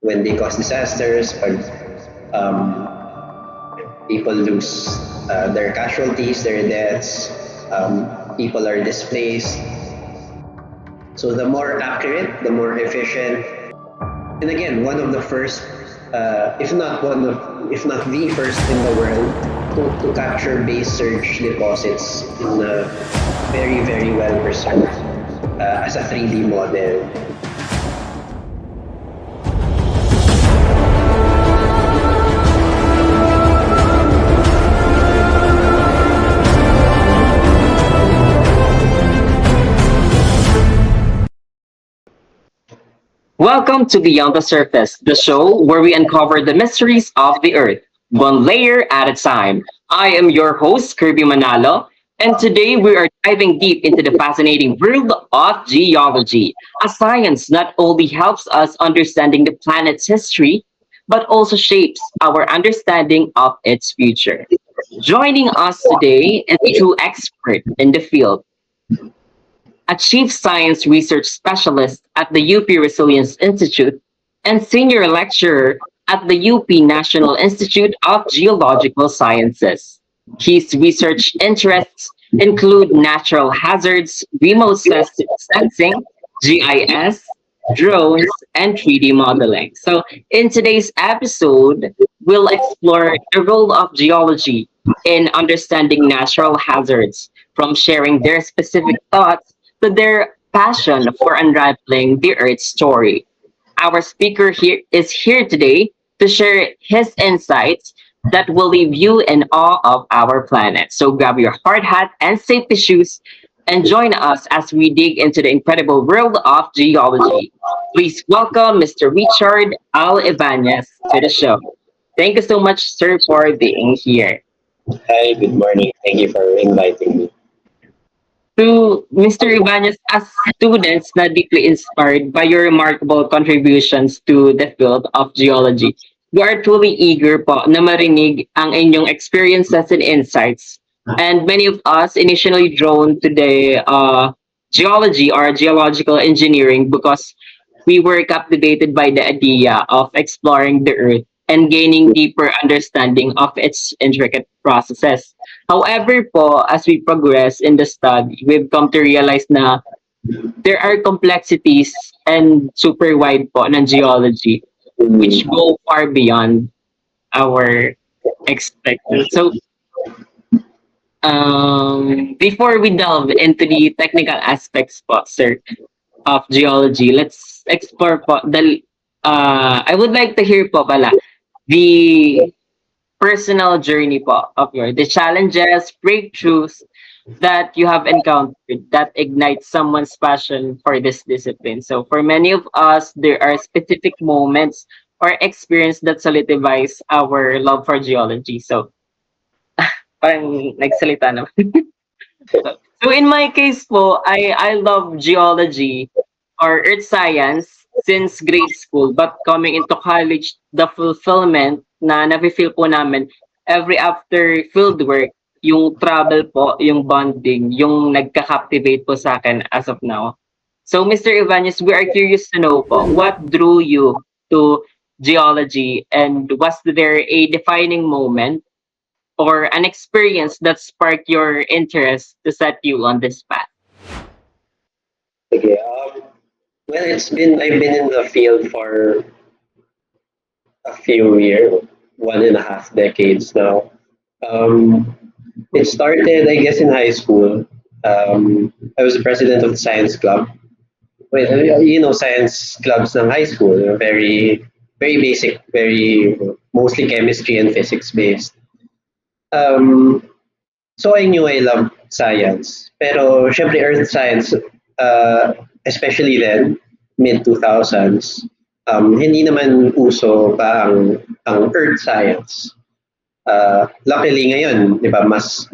when they cause disasters, pag people lose their casualties, their deaths, people are displaced. So the more accurate, the more efficient, and again, one of the first, if not one of, if not the first in the world to capture base surge deposits in a very, very well preserved as a 3D model. Welcome to Beyond the Surface, the show where we uncover the mysteries of the Earth, one layer at a time. I am your host, Kirby Manalo, and today we are diving deep into the fascinating world of geology, a science not only helps us understanding the planet's history, but also shapes our understanding of its future. Joining us today is a true expert in the field, a chief science research specialist at the UP Resilience Institute and senior lecturer at the UP National Institute of Geological Sciences. His research interests include natural hazards, sensing, GIS, drones, and 3D modeling. So, in today's episode, we'll explore the role of geology in understanding natural hazards, from sharing their specific thoughts to their passion for unraveling the Earth's story. Our speaker here is here today to share his insights that will leave you in awe of our planet. So grab your hard hat and safety shoes and join us as we dig into the incredible world of geology. Please welcome Mr. Richard Al Ibanez to the show. Thank you so much, sir, for being here. Hi, good morning. Thank you for inviting me. To Mr. Ibanez, as students na deeply inspired by your remarkable contributions to the field of geology, we are truly eager po na marinig ang inyong experiences and insights. And many of us initially drawn to the geology or geological engineering because we were captivated by the idea of exploring the Earth and gaining deeper understanding of its intricate processes. However po, as we progress in the study, we've come to realize na there are complexities and super wide po ng geology which go far beyond our expected. So, before we delve into the technical aspects po, sir, of geology, let's explore po I would like to hear po pala the personal journey po of your the challenges, breakthroughs that you have encountered that ignite someone's passion for this discipline. So for many of us, there are specific moments or experience that solidifies our love for geology. So parang nagsalita naman. So in my case po, I love geology or earth science since grade school. But coming into college, the fulfillment na nafe-feel po namin every after field work, yung travel po, yung bonding, yung nagka-captivate po sa akin as of now. So Mr. Ibanez, we are curious to know po, what drew you to geology and was there a defining moment or an experience that sparked your interest to set you on this path? Okay. Well, I've been in the field for a few years, 1.5 decades now. Um, it started, I guess, in high school. I was the president of the science club. Well, you know, science clubs ng high school, very, very basic, very mostly chemistry and physics based. Um, so I knew I loved science. Pero syempre earth science, especially then, mid 2000s, hindi naman uso pa ang earth science. Luckily ngayon, di ba, mas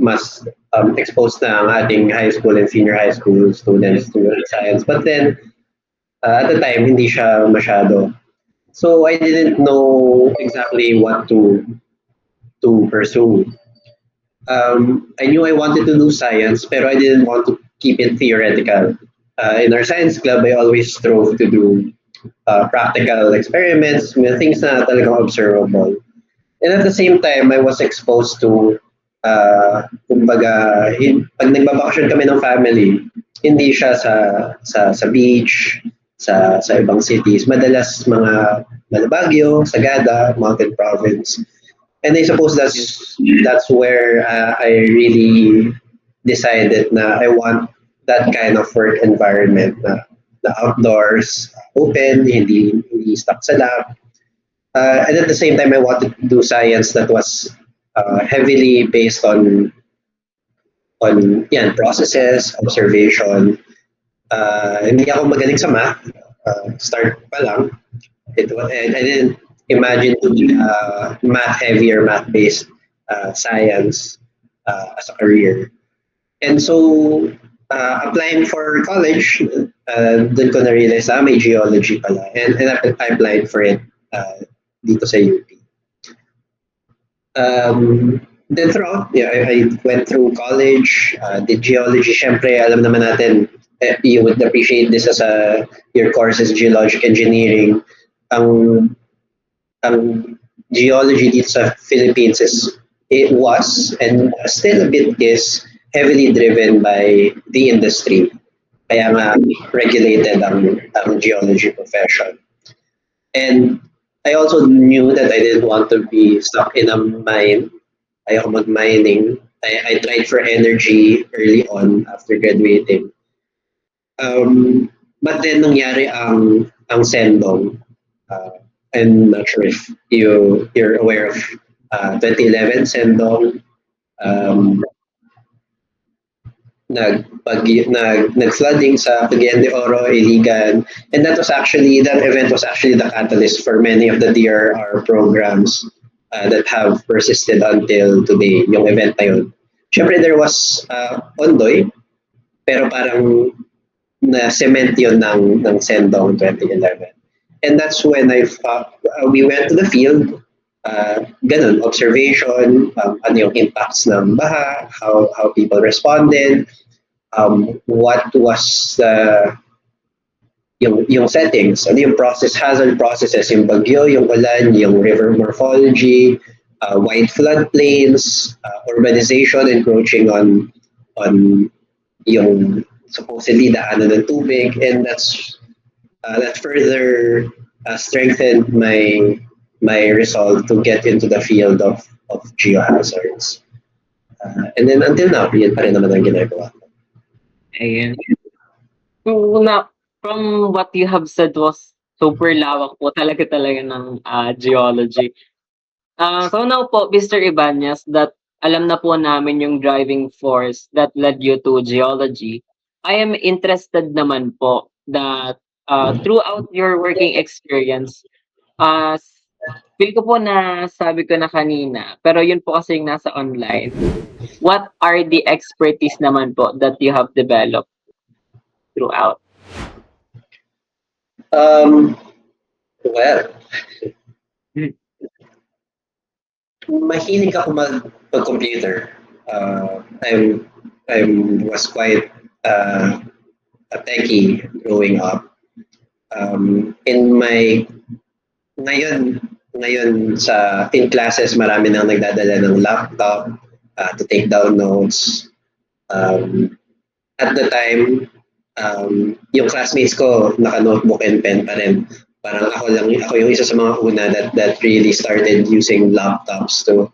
exposed na ang ating high school and senior high school students to earth science. But then, at the time, hindi siya masyado. So I didn't know exactly what to pursue. I knew I wanted to do science, pero I didn't want to keep it theoretical. In our science club, I always strove to do practical experiments, may things na talagang observable. And at the same time, I was exposed to, kumbaga, pag nagbabakasyon kami ng family, hindi siya sa beach, sa ibang cities. Madalas mga Malabagyo, Sagada, Mountain Province. And I suppose that's where I really decided na I want that kind of work environment na the outdoors, open, hindi stuck sa lab. And at the same time, I wanted to do science that was heavily based on yan, processes, observation. Hindi ako magaling sa math. Start pa lang. I didn't imagine to be math heavy or math based science as a career. And so, applying for college, dun ko na-realize, may geology pala. And I applied for it dito sa UP. Then throughout, yeah, I went through college, did geology. Syempre, alam naman natin, you would appreciate this as your course is geologic engineering. Ang geology dito sa Philippines it was and still a bit is heavily driven by the industry. Kaya nga regulated ang geology profession. And I also knew that I didn't want to be stuck in a mine. Ayoko mag-mining. I tried for energy early on after graduating. But then nangyari ang Sendong. I'm not sure if you're aware of 2011 Sendong. Nag-flooding sa Cagayan de Oro, Iligan, and that event was actually the catalyst for many of the DRR programs that have persisted until today, yung event na yun. Siyempre, there was Ondoy, pero parang na-cement yun ng Sendong 2011. And that's when we went to the field, ganun, observation, ano yung impacts ng baha, how people responded, what was yung settings, ano yung hazard processes, yung bagyo, yung ulan, yung river morphology, wide floodplains, urbanization encroaching on yung supposedly daanan ng tubig, and that further strengthened my resolve to get into the field of geohazards. And then until now, yun pa rin naman ang ginagawa ko. Ayan. So, from what you have said was super lawak po talaga ng geology. So now po, Mr. Ibanez, that alam na po namin yung driving force that led you to geology. I am interested naman po that throughout your working experience, feel ko po na sabi ko na kanina, pero yun po kasi yung nasa online. What are the expertise naman po that you have developed throughout? Well, mahilig ako mag-computer. I was quite a techie growing up. Ngayon in classes, marami nang nagdadala ng laptop to take down notes. At the time, yung classmates ko naka-notebook and pen pa rin. Parang ako yung isa sa mga una that really started using laptops to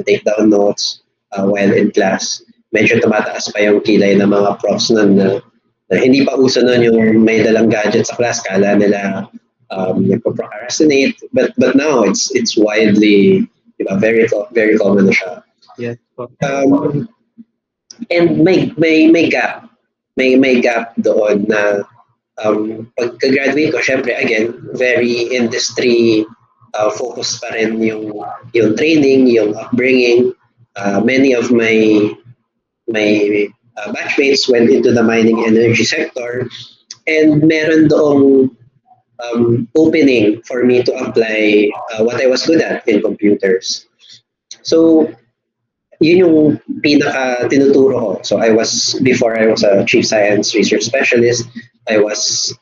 take down notes while in class. Medyo tumataas pa yung kilay ng mga profs nun na hindi pa uso nun yung may dalang gadget sa class, kala nila nagpo-procrastinate, but now it's widely, very very common na siya. Yes. And may gap. May gap doon na pagka-graduate ko, syempre again, very industry focused pa rin yung training, yung upbringing. Many of my batchmates went into the mining energy sector, and meron doong opening for me to apply what I was good at in computers. So, yun yung pinaka tinuturo ko. So before I was a chief science research specialist, I was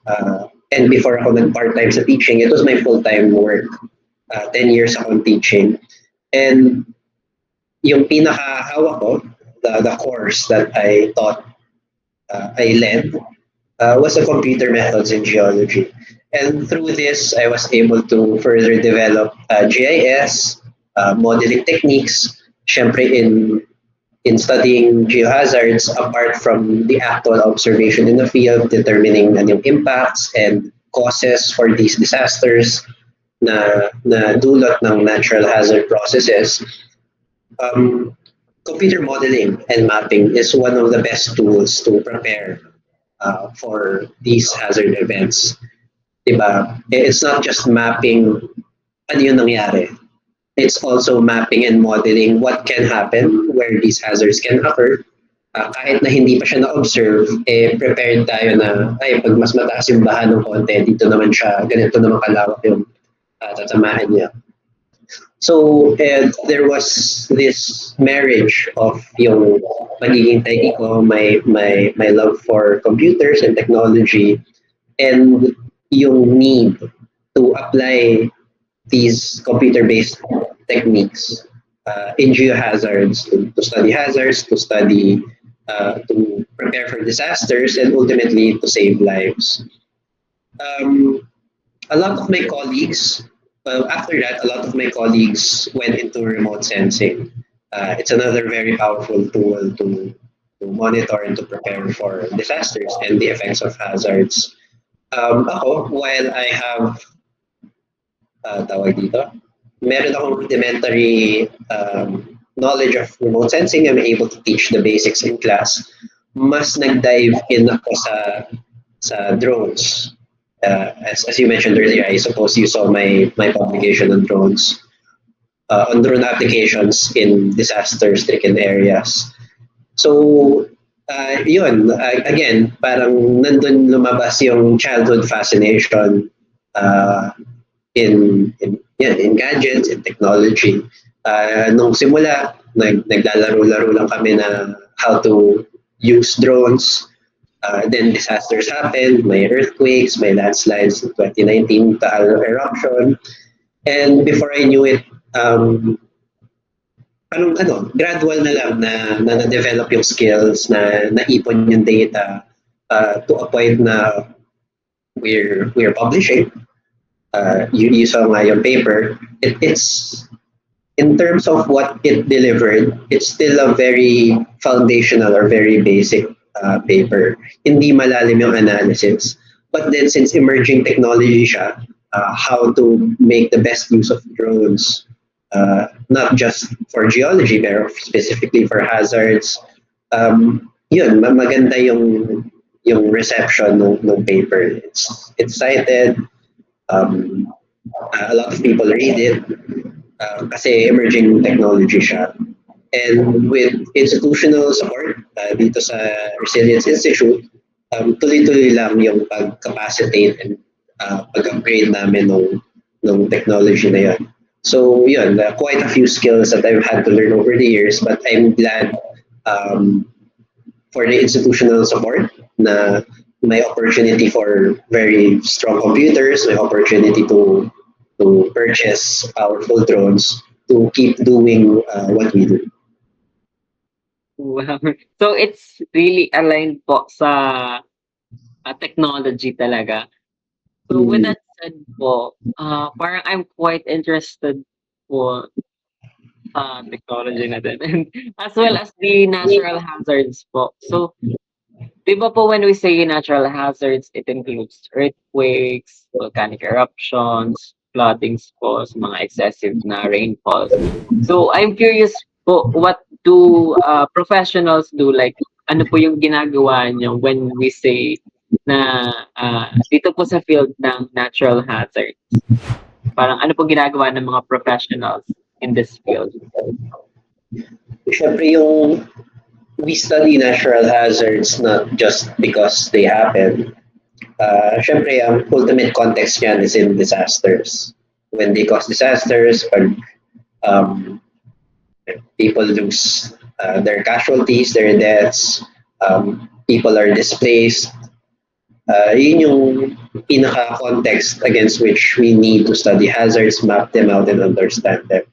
And before ako nag-part-time sa teaching, it was my full-time work. 10 years akong teaching. And yung pinakahawak ko, the course that I taught, I led, was the computer methods in geology. And through this, I was able to further develop GIS, modeling techniques, syempre in studying geohazards apart from the actual observation in the field, determining yung impacts and causes for these disasters na dulot ng natural hazard processes. um, Computer modeling and mapping is one of the best tools to prepare for these hazard events. Diba? It's not just mapping ano yung nangyari. It's also mapping and modeling what can happen, where these hazards can occur. Kahit na hindi pa siya na-observe, prepared tayo na, ay, pag mas mataas yung baha ng konti, dito naman siya, ganito naman kalawak yung tatamaan niya. So, there was this marriage of yung magiging techie ko, my love for computers and technology, and yung need to apply these computer-based techniques in geohazards, to study hazards, to prepare for disasters, and ultimately to save lives. Um, a lot of my colleagues, after that, a lot of my colleagues went into remote sensing. It's another very powerful tool to monitor and to prepare for disasters and the effects of hazards. Ako, while I have, tawag dito, meron akong rudimentary knowledge of remote sensing, I'm able to teach the basics in class. Mas nag-dive in ako sa drones. As you mentioned earlier, I suppose you saw my publication on drones, on drone applications in disaster-stricken areas. So, yun, again, parang nandun lumabas yung childhood fascination uh, in gadgets, in technology. Nung simula, naglalaro-laro lang kami na how to use drones. Then disasters happened, may earthquakes, may landslides in 2019, Taal eruption. And before I knew it, gradual na lang na na-develop yung skills, na naipon yung data to a point na we're publishing. You saw nga yung paper. It's in terms of what it delivered, it's still a very foundational or very basic paper. Hindi malalim yung analysis. But then since emerging technology siya, how to make the best use of drones, not just for geology, pero specifically for hazards, yun, maganda yung reception ng paper. It's cited, a lot of people read it, kasi emerging technology siya. And with institutional support dito sa Resilience Institute, tuloy-tuloy lang yung pag-capacitate and pag-upgrade namin ng technology na yun. So yun, quite a few skills that I've had to learn over the years, but I'm glad for the institutional support na may opportunity for very strong computers, may opportunity to purchase powerful drones to keep doing what we do. Wow. So it's really aligned po sa technology talaga. So with that said po, parang I'm quite interested po sa technology na din and as well as the natural hazards po. So, di ba po when we say natural hazards, it includes earthquakes, volcanic eruptions, floodings po, sa mga excessive na rainfalls. So, I'm curious po, what do professionals do? Like, ano po yung ginagawa nyo when we say na dito po sa field ng natural hazards? Parang ano po ginagawa ng mga professionals in this field? Siyempre we study natural hazards not just because they happen. Siyempre, ang ultimate context niyan is in disasters. When they cause disasters, pag people lose their casualties, their deaths, people are displaced, Yun yung pinaka-context against which we need to study hazards, map them out, and understand them.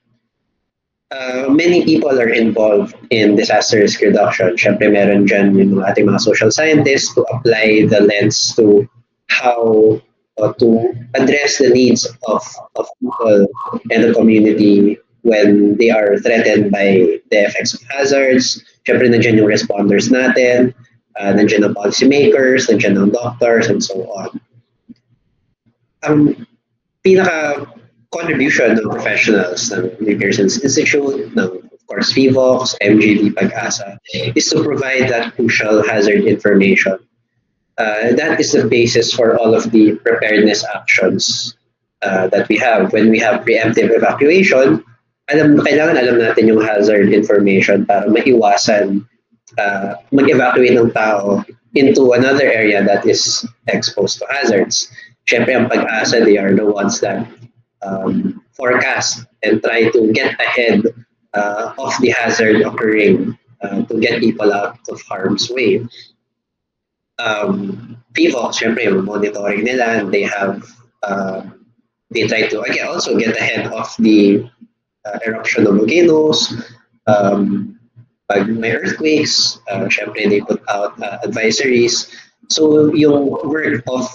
Many people are involved in disaster risk reduction. Siyempre, meron dyan yung ating mga social scientists to apply the lens to how to address the needs of people and the community when they are threatened by the effects of hazards. Siyempre, nandiyan yung responders natin, nandiyan ang policymakers, nandiyan ang doctors, and so on. Ang pinaka contribution ng professionals ng New Pearson's Institute, ng of course VVOX, MGD, Pag-asa, is to provide that crucial hazard information. That is the basis for all of the preparedness actions that we have. When we have preemptive evacuation, kailangan alam natin yung hazard information para maiwasan mag-evacuate ng tao into another area that is exposed to hazards. Siyempre, ang Pag-asa, they are the ones that forecast and try to get ahead of the hazard occurring to get people out of harm's way. PVOX, syempre, yung monitoring nila, they try to again also get ahead of the eruption of volcanoes. Pag may earthquakes, syempre they put out advisories. So yung work of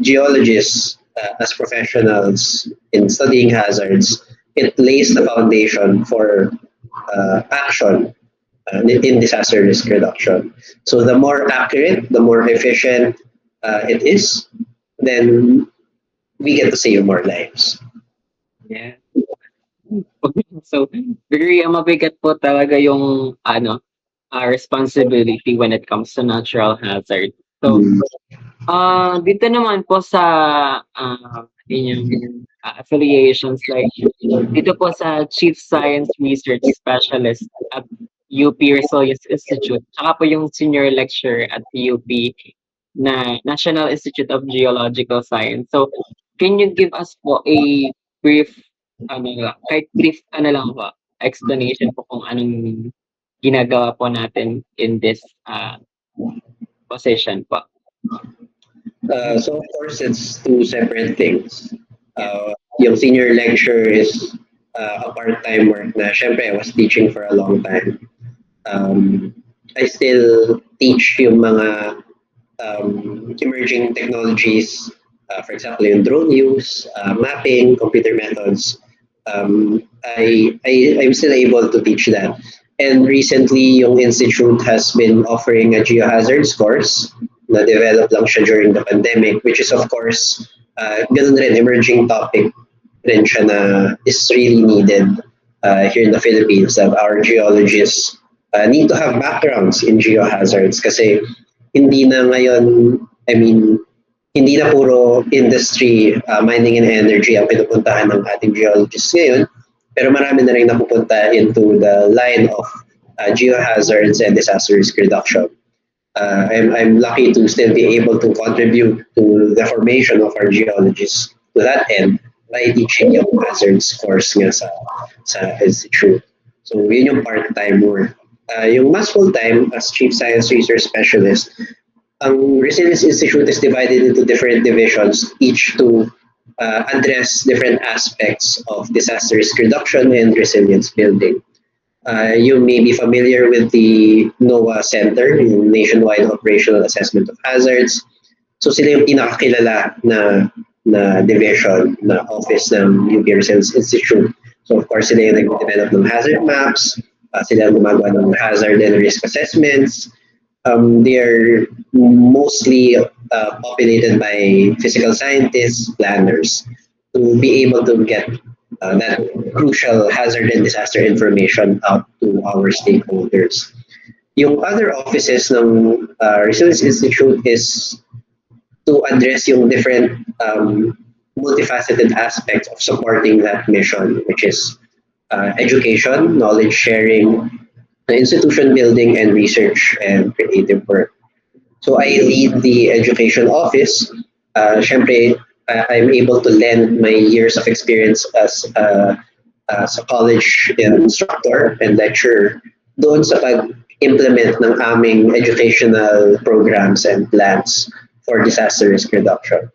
geologists as professionals in studying hazards, it lays the foundation for action in disaster risk reduction. So the more accurate, the more efficient it is, then we get to save more lives. Yeah. So, very mabigat po talaga yung responsibility when it comes to natural hazard. So, dito naman po sa inyong affiliations, like dito po sa Chief Science Research Specialist at UP Resilience Institute, saka po yung Senior Lecturer at UP na National Institute of Geological Science. So, can you give us po a brief, kahit brief lang po, explanation po kung anong ginagawa po natin in this position po? So of course, it's two separate things. Yung senior lecture is a part-time work na syempre I was teaching for a long time. I still teach yung mga emerging technologies, for example, yung drone use, mapping, computer methods. I'm still able to teach that. And recently, yung institute has been offering a geohazards course na develop lang siya during the pandemic, which is of course, ganun rin, emerging topic rin siya na is really needed here in the Philippines, that our geologists need to have backgrounds in geohazards kasi hindi na ngayon, hindi na puro industry, mining and energy ang pinupuntahan ng ating geologists ngayon, pero marami na rin napupunta into the line of geohazards and disaster risk reduction. I'm lucky to still be able to contribute to the formation of our geologists to that end by teaching yung hazards course nga sa institute. So yun yung part-time work. Yung mas full-time as Chief Science Research Specialist, ang Resilience Institute is divided into different divisions, each to address different aspects of disaster risk reduction and resilience building. You may be familiar with the NOAA Center, yung Nationwide Operational Assessment of Hazards. So sila yung pinakakilala na division, na office ng UP Resilience Institute. So of course, sila yung nag-develop ng hazard maps, sila yung gumagawa ng hazard and risk assessments. They are mostly populated by physical scientists, planners, to be able to get that crucial hazard and disaster information out to our stakeholders. Yung other offices ng Resilience Institute is to address yung different multifaceted aspects of supporting that mission, which is education, knowledge sharing, institution building, and research and creative work. So I lead the education office. Syempre, I'm able to lend my years of experience as a college instructor and lecturer doon sa pag-implement ng aming educational programs and plans for disaster risk reduction.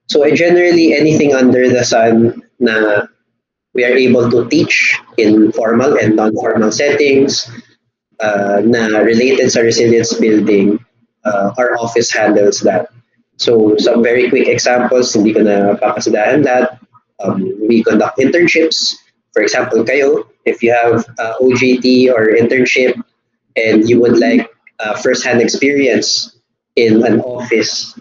So generally, anything under the sun na we are able to teach in formal and non-formal settings na related sa resilience building, our office handles that. So some very quick examples, hindi ko na papasadahan lahat. We conduct internships. For example, kayo, if you have OJT or internship and you would like first-hand experience in an office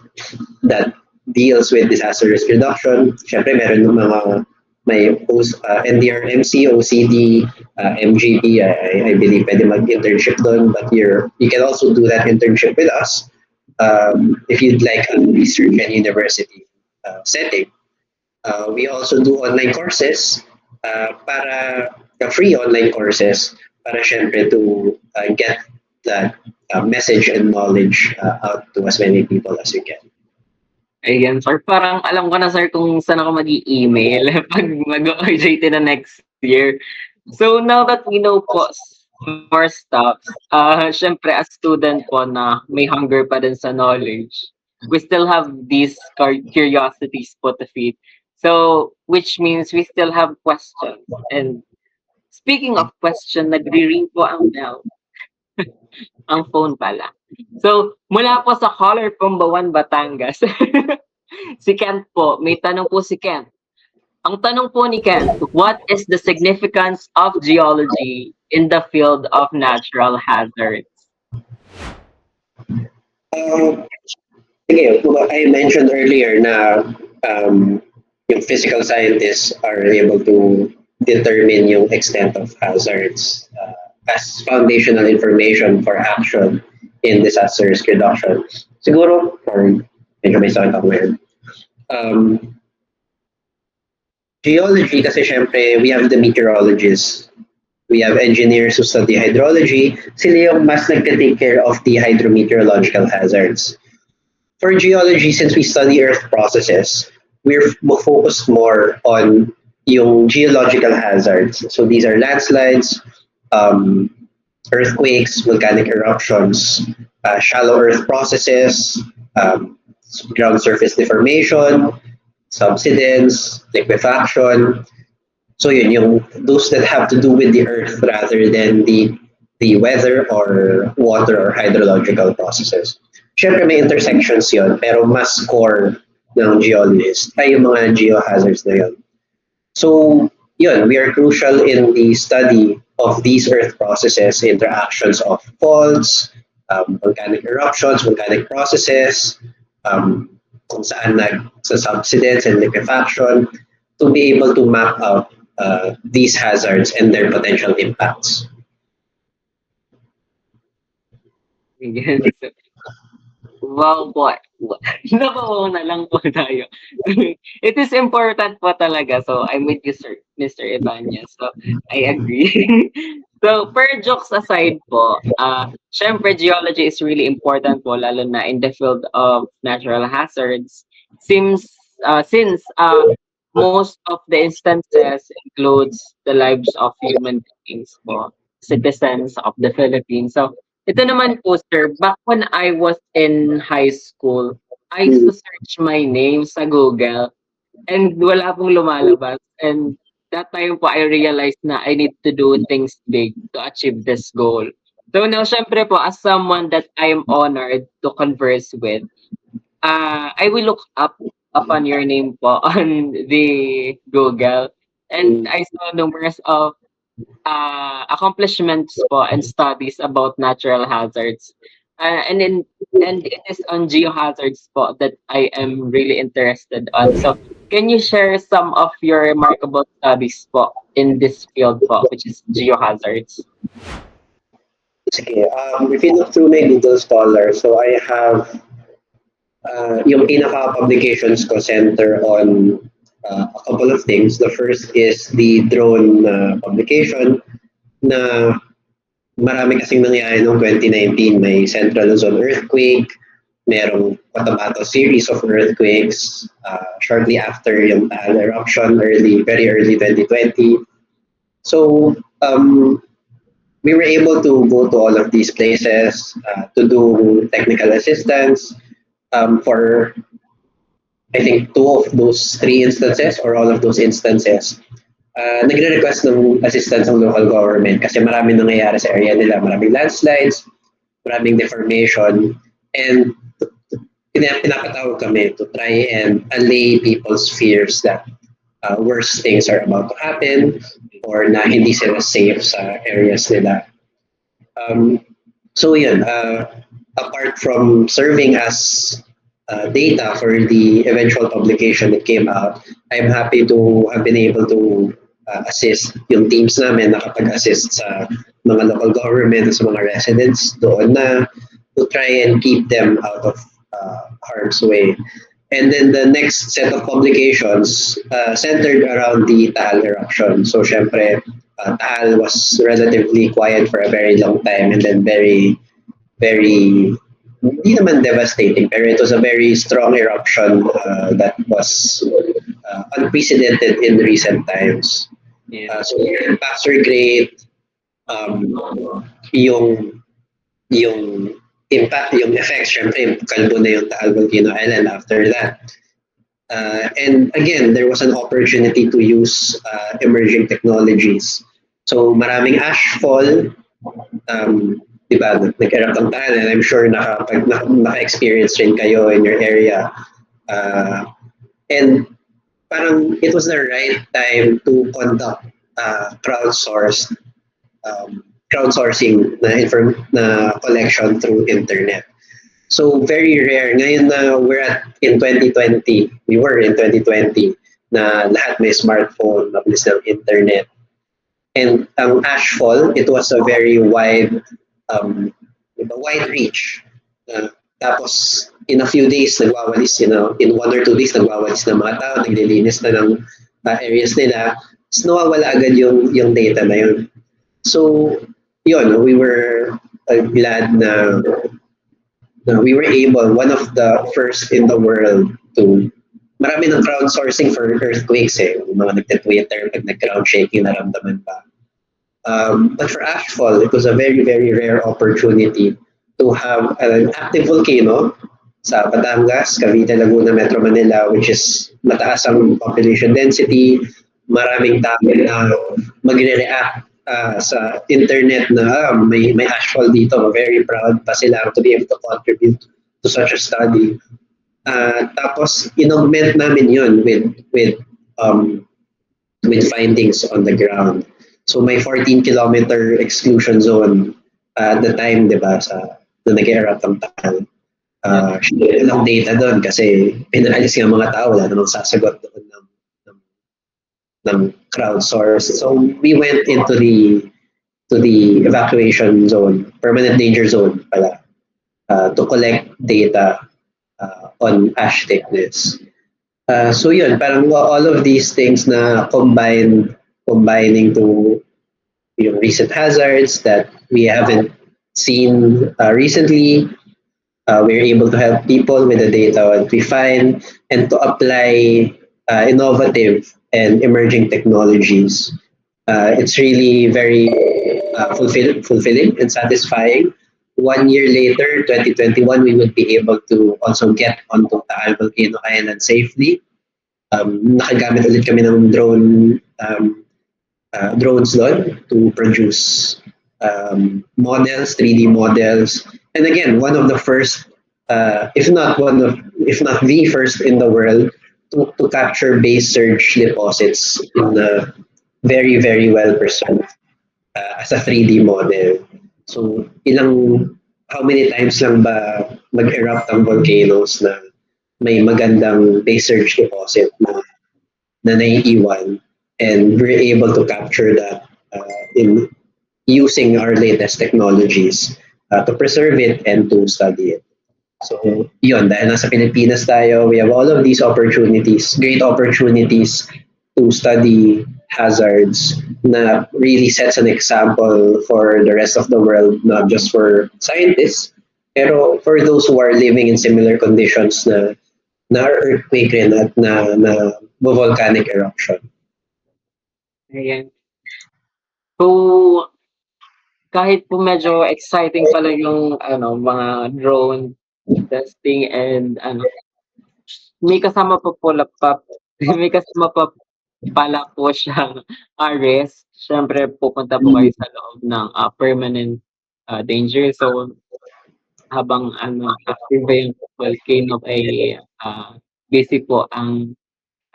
that deals with disaster risk reduction, syempre meron ng mga may NDRMC, OCD, MGB, I believe pwede mag-internship doon, but you can also do that internship with us if you'd like a research and university setting. We also do online courses free online courses para syempre to get that message and knowledge out to as many people as you can. Ayan, sir. Parang alam ko na, sir, kung saan ako mag-i-email pag mag-OJT na next year. So, now that we know po more stuff, syempre, as student po na may hunger pa din sa knowledge, we still have these curiosities po to feed. So, which means we still have questions. And speaking of question, nagre-ring po ang bell. Ang phone pala. So, mula po sa caller from Bawan, Batangas. Si Kent po, may tanong po si Kent. Ang tanong po ni Kent, what is the significance of geology in the field of natural hazards? Sige, I mentioned earlier na yung physical scientists are able to determine yung extent of hazards as foundational information for action in disaster risk reduction. Siguro, or medyo may sakit ako ngayon. Geology, kasi syempre, we have the meteorologists, we have engineers who study hydrology, sila yung mas nagka-take care of the hydrometeorological hazards. For geology, since we study earth processes, we're focused more on yung geological hazards. So these are landslides, earthquakes, volcanic eruptions, shallow earth processes, ground surface deformation, subsidence, liquefaction. So those that have to do with the earth rather than the weather or water or hydrological processes. Siyempre may intersections yon, pero mas core ng geologist ay yung mga geohazards na yun. So we are crucial in the study of these earth processes, interactions of faults, volcanic eruptions, volcanic processes, kung saan sa subsidence and liquefaction, to be able to map out these hazards and their potential impacts. Wow po. Nabawaw na lang po tayo. It is important po talaga. So, I'm with you, sir, Mr. Ibanez. So, I agree. So, per jokes aside po, syempre, geology is really important po, lalo na in the field of natural hazards. Since most of the instances includes the lives of human beings po, citizens of the Philippines. So, ito naman po, sir, back when I was in high school, I used to search my name sa Google and wala pong lumalabas. And that time po, I realized na I need to do things big to achieve this goal. So now, syempre po, as someone that I am honored to converse with, I will look up upon your name po on the Google. And I saw numerous of accomplishments po and studies about natural hazards. And it is on geohazards po that I am really interested on. So can you share some of your remarkable studies po in this field po, which is geohazards? Sige, if you look through my Google Scholar, so I have yung pinaka-publications ko center on a couple of things. The first is the drone publication na marami kasing nangyari noong 2019. May Central Luzon earthquake, merong Cotabato series of earthquakes shortly after yung Taal eruption, very early 2020. So we were able to go to all of these places to do technical assistance, for I think two of those three instances or all of those instances, nagre-request ng assistance ng local government kasi maraming nangyayari sa area nila, maraming landslides, maraming deformation, and pinapatawag kami to try and allay people's fears that worse things are about to happen or na hindi sila safe sa areas nila. Um, so yun, apart from serving as data for the eventual publication that came out, I'm happy to have been able to assist yung teams namin nakapag-assist sa mga local government, sa mga residents doon na to try and keep them out of harm's way. And then the next set of publications centered around the Taal eruption. So syempre, Taal was relatively quiet for a very long time and then very hindi naman devastating, pero it was a very strong eruption that was unprecedented in recent times. So the impacts were great. Um, yung yung impact, yung effects, syempre, kalbo na yung Taal Volcano Island after that. And again, there was an opportunity to use emerging technologies. So maraming ashfall, di ba, nag-erupt ang Taal, and I'm sure naka-experience rin kayo in your area. And parang it was the right time to conduct crowdsourced crowdsourcing na collection through internet. So very rare. Ngayon na we're in 2020, we were in 2020 na lahat may smartphone, mabilis ng internet. And ang ashfall, it was a very wide reach. Tapos in a few days, nagwawalis, in 1 or 2 days, nagwawalis ng mga tao, naglilinis na ng areas nila. Tapos nawawala agad yung data na yun. So, yun, we were glad na we were able, one of the first in the world to, marami ng crowdsourcing for earthquakes yung mga nagte-Twitter, pag nag-ground shaking, naramdaman pa. But for ashfall, it was a very, very rare opportunity to have an active volcano sa Batangas, Cavite, Laguna, Metro Manila, which is mataas ang population density, maraming tao na magre-react sa internet na may ashfall dito. Very proud pa sila to be able to contribute to such a study. Tapos in-augment namin yun with findings on the ground. So may 14-kilometer exclusion zone at the time, di ba, na nag-erupt ang Taal. Lang data doon kasi pinalis nga mga tao, wala namang sasagot doon ng crowdsource. So we went into the evacuation zone, permanent danger zone pala, to collect data on ash thickness. So yun, parang all of these things na combining to yung recent hazards that we haven't seen recently. We're able to help people with the data that we find and to apply innovative and emerging technologies. It's really very fulfilling and satisfying. 1 year later, 2021, we would be able to also get onto Taal Volcano Island safely. Nakagamit ulit kami ng drones doon to produce models, 3D models. And again, one of the first, if not the first in the world to capture base surge deposits in a very, very well preserved as a 3D model. So, how many times lang ba mag-erupt ang volcanoes na may magandang base surge deposit na naiiwan, and we're able to capture that in using our latest technologies to preserve it and to study it. So, yun, dahil nasa Pilipinas tayo, we have all of these opportunities, great opportunities to study hazards na really sets an example for the rest of the world, not just for scientists, pero for those who are living in similar conditions na earthquake rin at na volcanic eruption. Ayan. So, kahit po medyo exciting pala yung mga drone testing and ano, may kasama pa po may kasama pa pala po siyang risk. Siyempre pupunta po kayo sa loob ng, permanent, danger zone habang ano, active pa yung volcano ay, busy po ang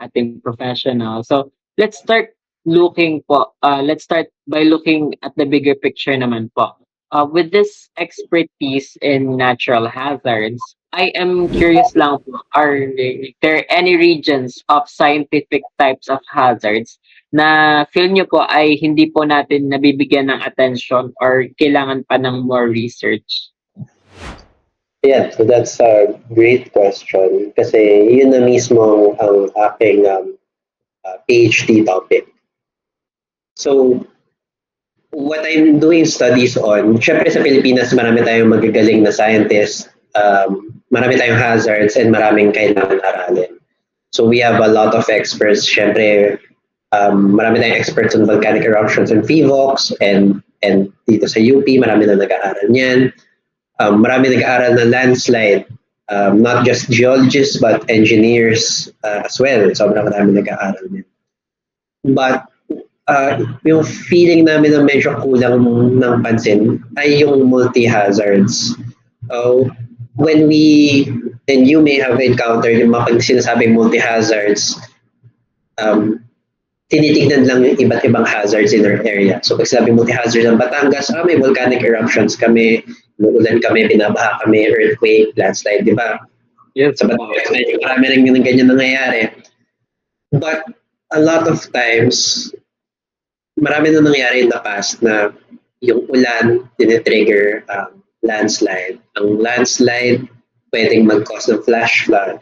ating professional. So let's start by looking at the bigger picture naman po. With this expertise in natural hazards, I am curious lang po, are there any regions of scientific types of hazards na feel nyo po ay hindi po natin nabibigyan ng attention or kailangan pa ng more research? Yeah, so that's a great question kasi yun na mismo ang aking PhD topic. So, what I'm doing studies on, syempre sa Pilipinas marami tayong magagaling na scientists, marami tayong hazards, and maraming kailangan aralin. So we have a lot of experts, syempre marami tayong experts on volcanic eruptions and PHIVOLCs, and dito sa UP, marami na nag-aaral niyan. Marami nag-aaral ng landslide, not just geologists but engineers as well. Sobrang marami nag-aaral niyan. But yung feeling namin na medyo kulang ng pansin ay yung multi-hazards. When we, and you may have encountered yung mga sinasabing multi-hazards, tinitignan lang yung iba't ibang hazards in our area. So pag sinabi multi-hazards ng Batangas, may volcanic eruptions kami, ulan kami, binabaha kami, earthquake, landslide, di ba? Yes. Sa Batangas, medyo marami rin yung ganyan nangyayari. But a lot of times, marami na nangyari in the past na yung ulan tinitrigger landslide. Ang landslide pwedeng mag-cause ng flash flood.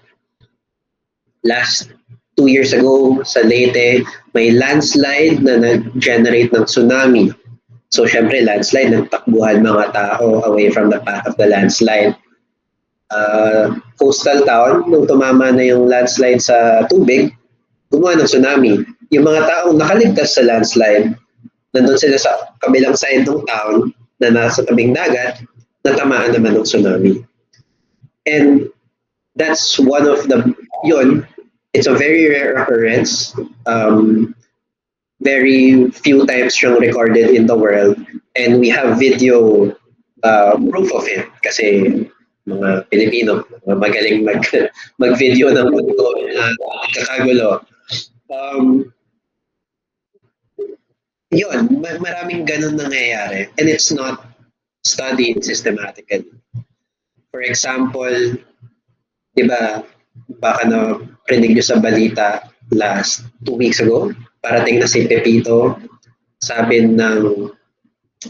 Last 2 years ago sa Leyte, may landslide na nag-generate ng tsunami. So syempre landslide, nagtakbuhan mga tao away from the path of the landslide. Coastal town, nung tumama na yung landslide sa tubig, gumawa ng tsunami. Yung mga taong nakaligtas sa landslide, nandun sila sa kabilang side ng town na nasa tabing dagat, natamaan naman ng tsunami. And that's one of the, it's a very rare occurrence. Very few times siyang recorded in the world. And we have video proof of it. Kasi mga Pilipino, magaling mag-video ng mundo na kakagulo. Maraming ganun nangyayari. And it's not studied systematically. For example, di ba, baka na-predict nyo sa balita last 2 weeks ago, parating na si Pepito, sabi ng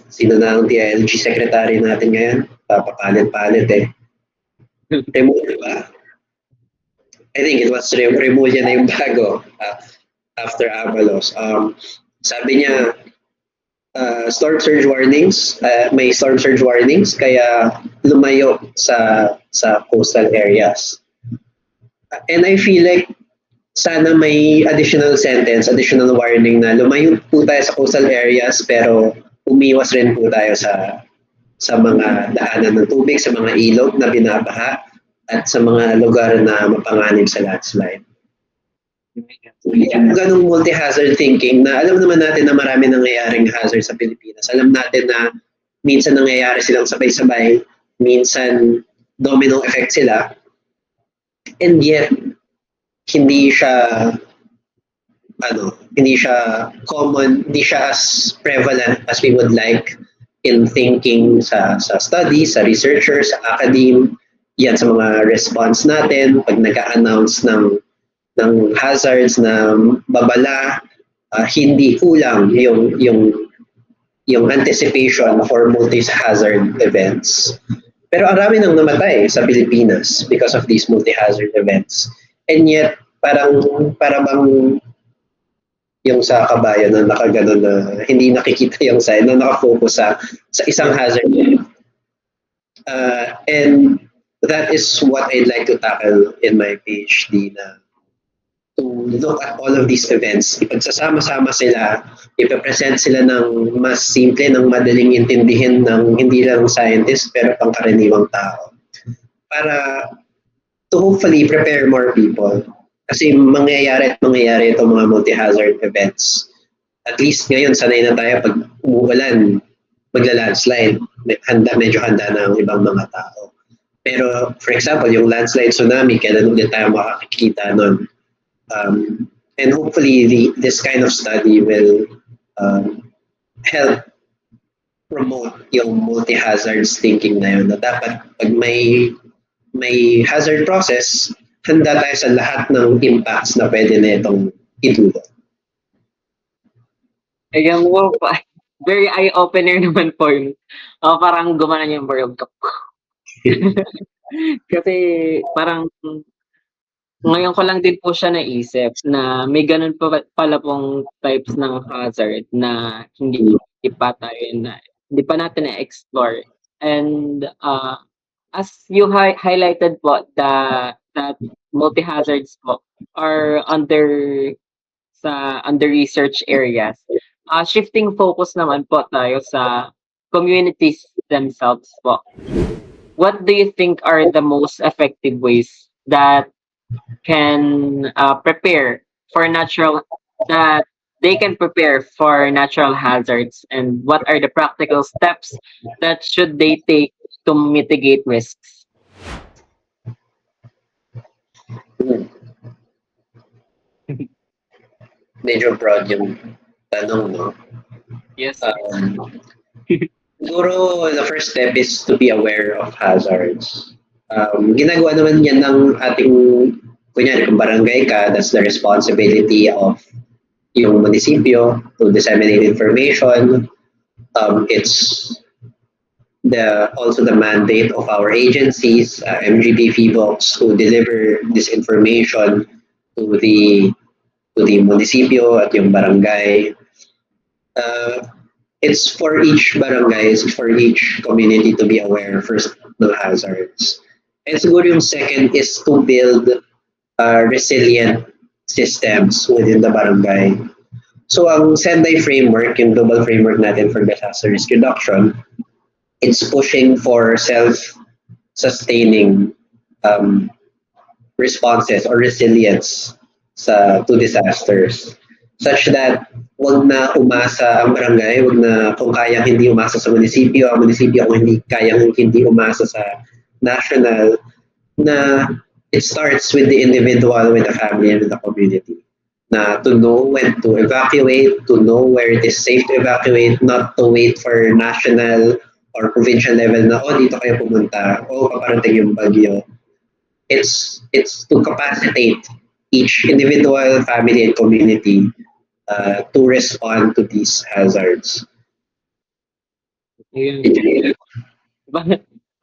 sino na ang DILG secretary natin ngayon, papapalit-palit eh. Remulla ba? I think it was Remulla na yung bago after Avalos. Sabi niya, storm surge warnings, may storm surge warnings, kaya lumayo sa coastal areas. And I feel like sana may additional sentence, additional warning na lumayo po tayo sa coastal areas pero umiwas rin po tayo sa mga daanan ng tubig, sa mga ilog na binabaha at sa mga lugar na mapanganib sa landslide. Yung ganong multi-hazard thinking na alam naman natin na marami nangyayaring hazard sa Pilipinas. Alam natin na minsan nangyayari silang sabay-sabay, minsan domino effect sila. And yet, hindi siya common, hindi siya as prevalent as we would like in thinking sa studies, sa researchers, sa academe. Yan sa mga response natin pag nag-a-announce ng hazards na babala, hindi kulang yung anticipation for multi-hazard events. Pero arami nang namatay sa Pilipinas because of these multi-hazard events. And yet, para bang yung sa kabayan na nakaganon na hindi nakikita yung sign, na nakafocus sa isang hazard. And that is what I'd like to tackle in my PhD, na to look at all of these events, ipagsasama-sama sila, ipapresent sila ng mas simple, ng madaling intindihin ng hindi lang scientist pero pangkaraniwang tao. para to hopefully prepare more people. Kasi mangyayari itong mga multi-hazard events. At least ngayon, sanay na tayo pag umuulan, magla-landslide. Medyo handa na ang ibang mga tao. Pero for example, yung landslide tsunami, kailan ulit tayo makakikita nun? And hopefully, this kind of study will help promote yung multi-hazards thinking na yun. Na dapat pag may hazard process, handa tayo sa lahat ng impacts na pwede na itong idulot. Ayan, wow, very eye-opener naman po yun. Parang gumanan yung world cup. Kasi parang ngayon ko lang din po siya naisip na may ganun pala pong types ng hazard na hindi pa natin na-explore. And as you highlighted po that multi-hazards po are under research areas. Shifting focus naman po tayo sa communities themselves po. What do you think are the most effective ways that can prepare for natural that they can prepare for natural hazards, and what are the practical steps that should they take to mitigate risks? Medyo broad yung tanong, no? Yes. Siguro, the first step is to be aware of hazards. Ginagawa naman yan ng ating, kunyari, kung barangay ka, that's the responsibility of yung munisipyo to disseminate information. It's also the mandate of our agencies, MGP, PHIVOX, to deliver this information to the munisipyo at yung barangay. It's for each barangay, it's for each community to be aware first ng hazards. And siguro yung second is to build resilient systems within the barangay. So ang Sendai framework, yung global framework natin for disaster risk reduction, it's pushing for self-sustaining responses or resilience to disasters, such that wag na umasa ang barangay, wag na kung kayang hindi umasa sa munisipyo, ang munisipyo kung kayang hindi umasa sa national, na it starts with the individual, with the family, and with the community. Na to know when to evacuate, to know where it is safe to evacuate, not to wait for national or provincial level na, dito kayo pumunta, paparating yung bagyo. It's to capacitate each individual, family, and community to respond to these hazards.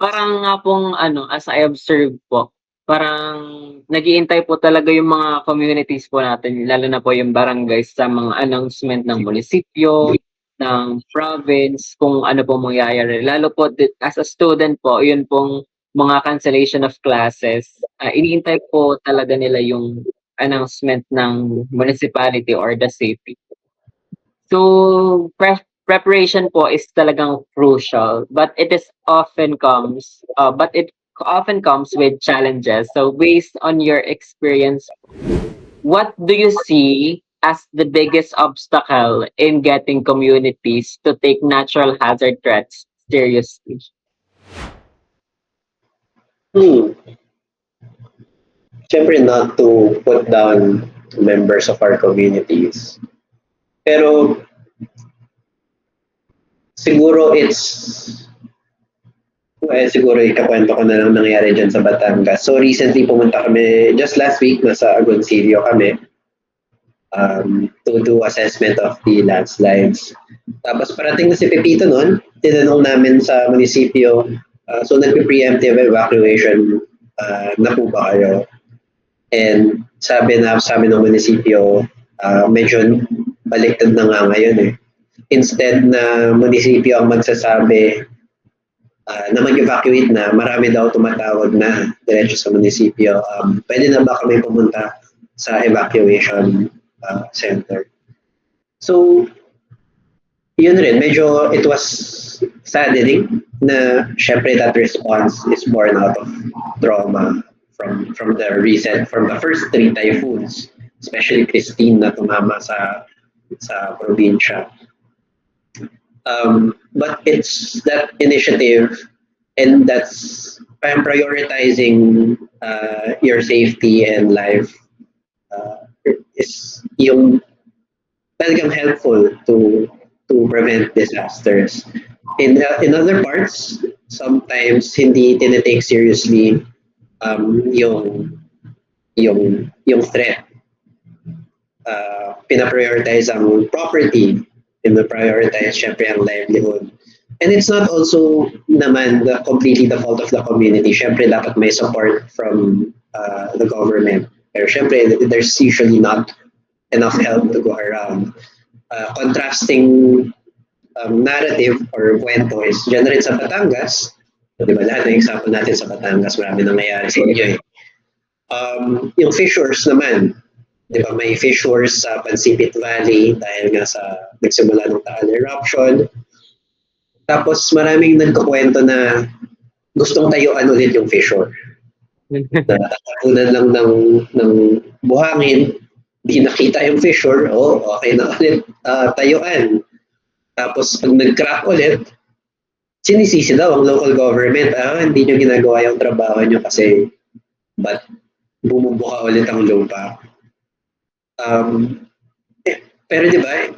Parang nga pong as I observed po, parang nag-iintay po talaga yung mga communities po natin, lalo na po yung barangays, sa mga announcement ng munisipyo, ng province, kung ano po mangyayari. Lalo po as a student po, yun pong mga cancellation of classes, iniintay po talaga nila yung announcement ng municipality or the city. So, preparation po is talagang crucial, but it often comes with challenges. So, based on your experience, what do you see as the biggest obstacle in getting communities to take natural hazard threats seriously? Siyempre, not to put down members of our communities. Pero siguro siguro ikakwento ko na lang nangyari dyan sa Batangas. So recently pumunta kami, just last week, nasa Agoncillo kami to do assessment of the landslides. Tapos parating na si Pepito noon, tinanong namin sa munisipyo, so nagpe-preemptive evacuation na po ba kayo? And sabi ng munisipyo, medyo baliktad na nga ngayon eh. Instead na munisipyo ang magsasabi na mag-evacuate na, marami daw tumatawag na diretso sa munisipyo. Pwede na ba kami pumunta sa evacuation center? So, yun rin, medyo it was saddening na syempre that response is born out of trauma from the first three typhoons, especially Christine na tumama sa probinsya. But it's that initiative, and that's prioritizing your safety and life uh, is yung talagang helpful to prevent disasters. In other parts, sometimes hindi tinitake seriously yung threat. Pinaprioritize ang property, pinaprioritize syempre ang livelihood. And it's not also naman completely the fault of the community. Syempre dapat may support from the government. Pero syempre there's usually not enough help to go around. Contrasting narrative or kwento is dyan rin sa Batangas. So, di ba lahat ng example natin sa Batangas, marami nangyayari sa inyo eh. Yung fissures naman, di ba may fissures sa Pansipit Valley dahil nga sa nagsimula ng Taal eruption. Tapos maraming nagkukwento na gustong tayuan ulit yung fissure. Natatapunan lang ng buhangin, di nakita yung fissure, okay na ulit tayuan. Tapos pag nag-crack ulit, sinisisi daw ang local government, hindi nyo ginagawa yung trabaho nyo kasi ba't bumubuka ulit ang lupa. Pero di ba,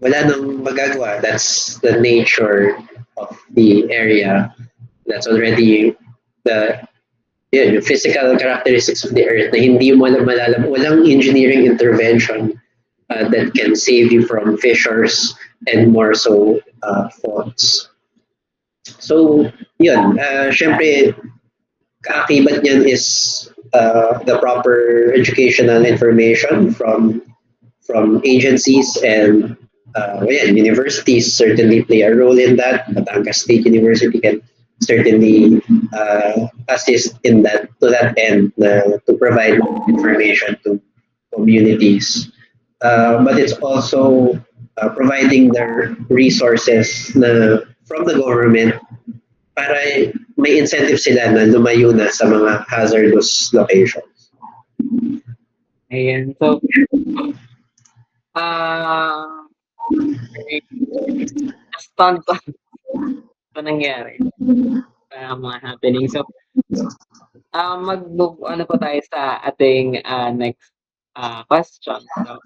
wala nang magagawa. That's the nature of the area. That's already yung physical characteristics of the earth na hindi mo malalam. Walang engineering intervention that can save you from fissures and more so faults. So, yun. Syempre, kaakibat niyan is the proper educational information from agencies and universities certainly play a role in that. Batangas State University can certainly assist in that to that end to provide information to communities. But it's also providing their resources na from the government para may incentive sila na lumayo na sa mga hazardous locations. Ayan. So, stunned pa ito nangyari. Mga happening. So, mag-move ano po tayo sa ating next question. So,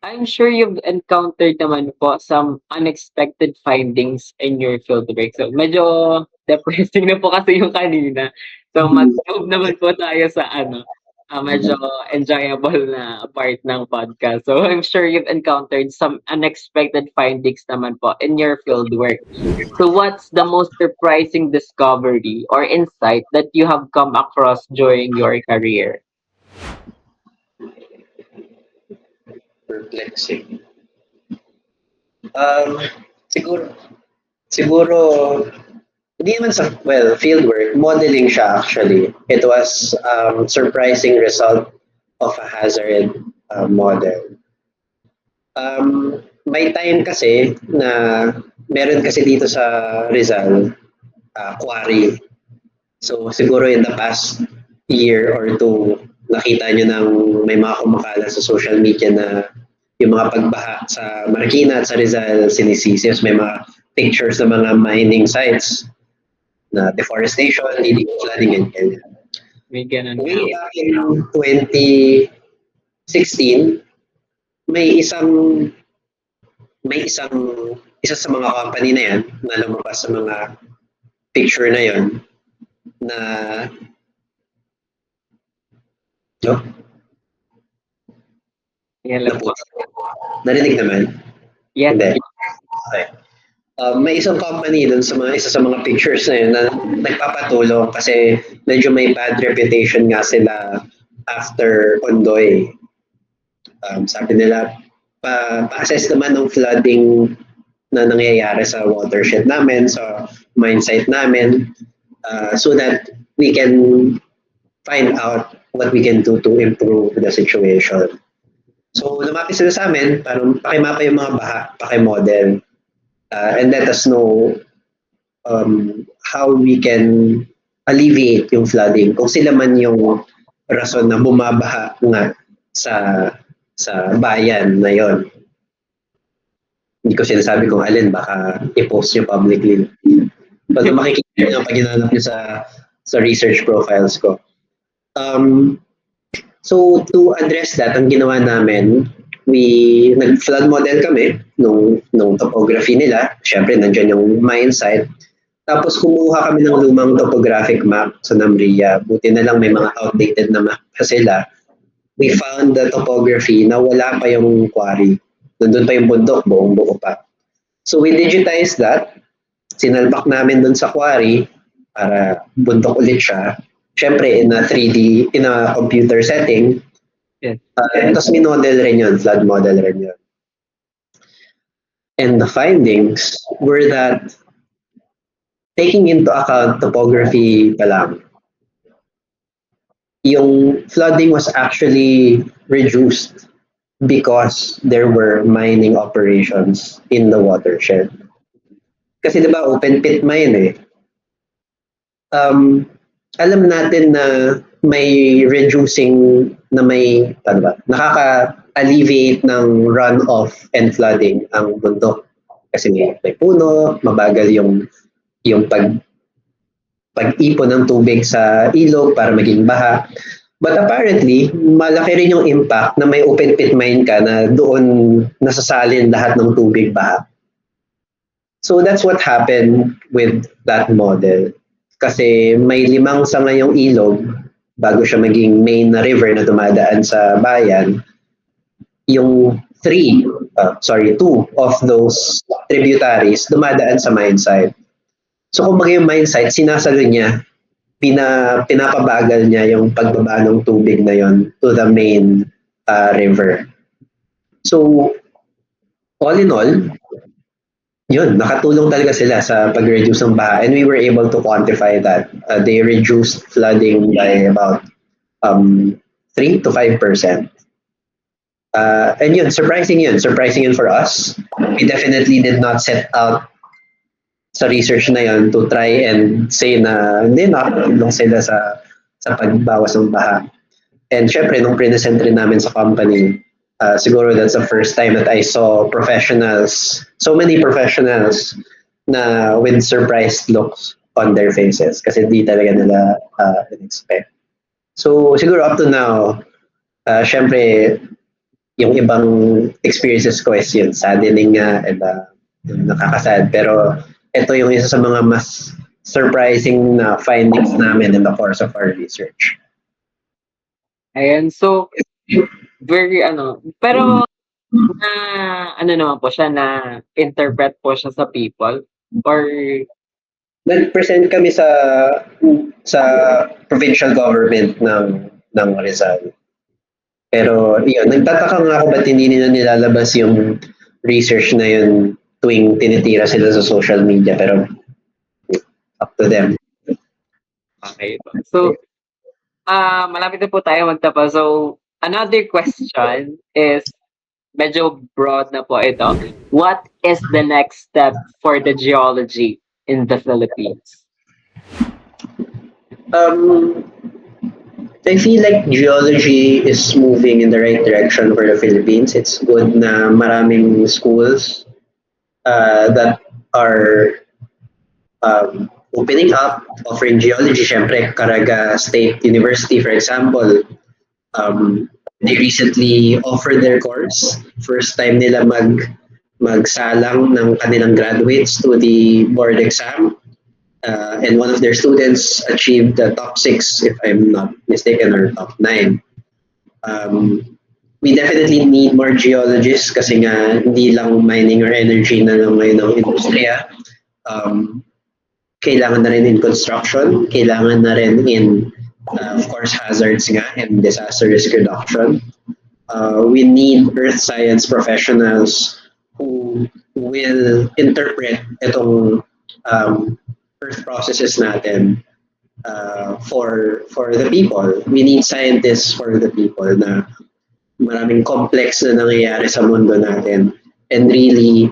I'm sure you've encountered naman po some unexpected findings in your field work. So, medyo depressing na po kasi yung kanina. So, mag-move naman po tayo sa medyo enjoyable na part ng podcast. So, I'm sure you've encountered some unexpected findings naman po in your field work. So, what's the most surprising discovery or insight that you have come across during your career? Perplexing. Siguro, hindi naman fieldwork, modeling siya actually. It was surprising result of a hazard model. May time kasi na meron kasi dito sa Rizal, quarry. So siguro in the past year or two, nakita nyo nang may mga kumakala sa social media na yung mga pagbaha sa Marikina at sa Rizal sinisisi. May mga pictures ng mga mining sites na deforestation, leading to flooding and ganyan. May ganun. Way back in 2016, isa sa mga company na yan na lumabas sa mga picture na yon na Yan lang po. Narinig naman? Yes. Hindi. Okay. May isang company dun sa isa sa mga pictures na yun na nagpapatulong kasi medyo may bad reputation nga sila after Ondoy. Sabi nila, pa-assess naman ng flooding na nangyayari sa watershed namin, sa mine site namin, so that we can find out what we can do to improve the situation. So, lumapit sila sa amin, parang pakimapa yung mga baha, pakimodel, and let us know how we can alleviate yung flooding. Kung sila man yung rason na bumabaha nga sa bayan na yon. Hindi ko sinasabi kung alin, baka i-post nyo publicly. But makikita nyo pag ginanap nyo sa research profiles ko. So to address that, ang ginawa namin, nag-flood model kami nung topography nila. Siyempre, nandiyan yung mine site. Tapos kumuha kami ng lumang topographic map sa Namria. Buti na lang may mga outdated na map pa sila. We found the topography na wala pa yung quarry. Nandun pa yung bundok, buong buo pa. So we digitized that. Sinalbak namin dun sa quarry para bundok ulit siya. Siyempre, in a 3D, in a computer setting. Yes. Tapos minodel rin yun, flood model rin yun. And the findings were that taking into account topography pa lang, yung flooding was actually reduced because there were mining operations in the watershed. Kasi di ba open pit mine eh. Alam natin na may reducing na may nakaka-alleviate ng runoff and flooding ang bundok kasi may puno, mabagal yung pag-ipon ng tubig sa ilog para maging baha. But apparently, malaki rin yung impact na may open pit mine ka na doon nasasalin lahat ng tubig baha. So that's what happened with that model. Kasi may 5 sanga yung ilog bago siya maging main na river na dumadaan sa bayan. Yung 2 of those tributaries dumadaan sa mine site. So kumbaga yung mine site, sinasalo niya, pinapabagal niya yung pagbaba ng tubig na yon to the main river. So all in all, yun, nakatulong talaga sila sa pag-reduce ng baha, and we were able to quantify that. They reduced flooding by about 3 to 5%. And yun, surprising yun for us. We definitely did not set out sa research na yun to try and say na hindi, nakatulong sila sa pagbawas ng baha. And syempre, nung present rin namin sa company, siguro that's the first time that I saw so many professionals na with surprised looks on their faces kasi di talaga nila expect. So siguro up to now, syempre, yung ibang experiences ko is yun, saddening nga and nakakasad. Pero ito yung isa sa mga mas surprising na findings namin in the course of our research. Ayan, so very pero naman po siya, na interpret po siya sa people or Nag-present kami sa provincial government ng Rizal. Pero yun, nagtataka nga ako ba't hindi nila nilalabas yung research na yun tuwing tinitira sila sa social media, pero up to them. okay. So malapit na po tayo magtapos. So another question is medyo broad na po ito. What is the next step for the geology in the Philippines? I feel like geology is moving in the right direction for the Philippines. It's good na maraming schools that are opening up, offering geology. Siyempre, Caraga State University, for example, they recently offered their course. First time nila magsalang ng kanilang graduates to the board exam. And one of their students achieved the top 6, if I'm not mistaken, or top 9. We definitely need more geologists kasi nga hindi lang mining or energy na lang ngayon ang industriya. Kailangan na rin in construction, kailangan na rin in of course, hazards nga and disaster risk reduction. We need earth science professionals who will interpret itong earth processes natin for the people. We need scientists for the people na maraming complex na nangyayari sa mundo natin. And really,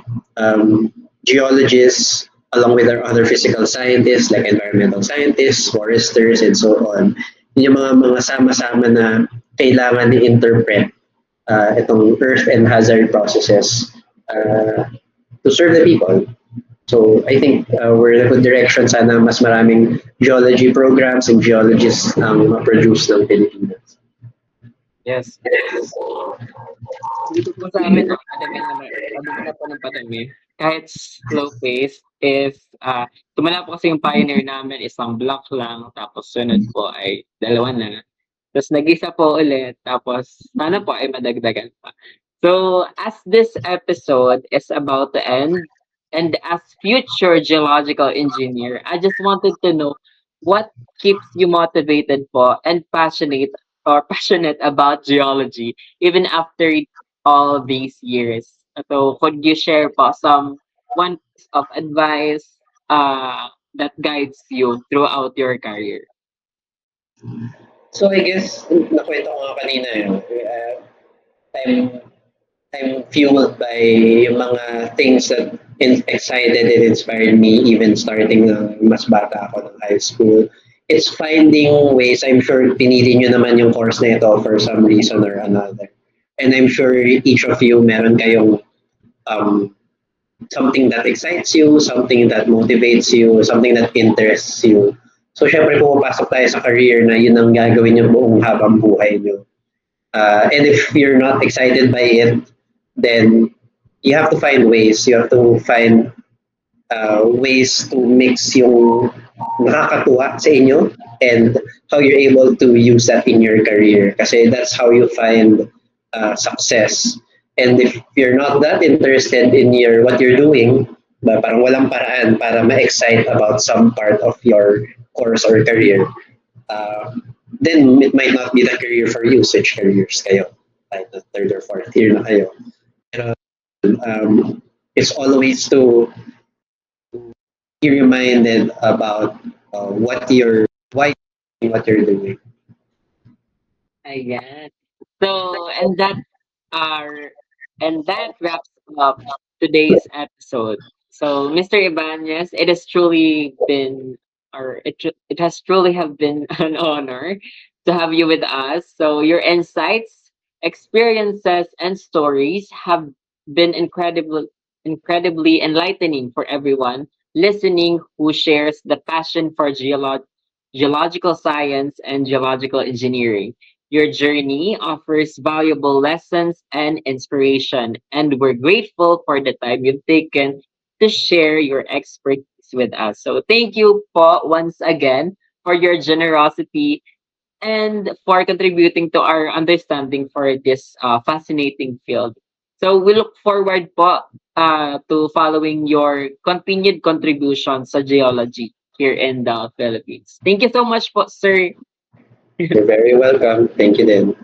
geologists along with our other physical scientists like environmental scientists, foresters, and so on. Yun yung mga sama-sama na kailangan i-interpret itong earth and hazard processes uh, to serve the people. So I think we're in a good direction. Sana mas maraming geology programs and geologists ang ma-produce ng Pilipinas. Yes. Dito po sa amin padami naman padami na po ng padami. Kahit slow pace if tumala po kasi yung pioneer namin isang block lang tapos sunod po ay dalawa na. Tapos nag-isa po ulit tapos sana po ay madagdagan pa. So as this episode is about to end and as future geological engineer, I just wanted to know what keeps you motivated po and passionate about geology even after all these years. So, could you share po some one piece of advice that guides you throughout your career? So I guess nakwento ko nga kanina I'm I'm fueled by yung mga things that excited and inspired me even starting mas bata ako ng high school. It's finding ways. I'm sure pinili nyo naman yung course na ito for some reason or another. And I'm sure each of you meron kayong um, something that excites you, something that motivates you, something that interests you. So syempre pumapasok tayo sa career na yun ang gagawin nyo buong habang buhay nyo. And if you're not excited by it, then you have to find ways. You have to find ways to mix yung nakakatuwa sa inyo and how you're able to use that in your career. Kasi that's how you find success. And if you're not that interested in your what you're doing, parang walang paraan para ma-excite about some part of your course or career, uh, then it might not be the career for you. Switch careers kayo. Like the third or fourth year na kayo. Pero it's always to be reminded about why what you're doing. Ayan. So, are and that wraps up today's episode. So, Mr. Ibanez, it has truly been, it has truly have been an honor to have you with us. So, your insights, experiences, and stories have been incredibly enlightening for everyone listening who shares the passion for geological science and geological engineering. Your journey offers valuable lessons and inspiration, and we're grateful for the time you've taken to share your expertise with us. So, thank you po once again for your generosity and for contributing to our understanding for this fascinating field. So, we look forward po to following your continued contribution sa geology here in the Philippines. Thank you so much po, sir. You're very welcome. Thank you then.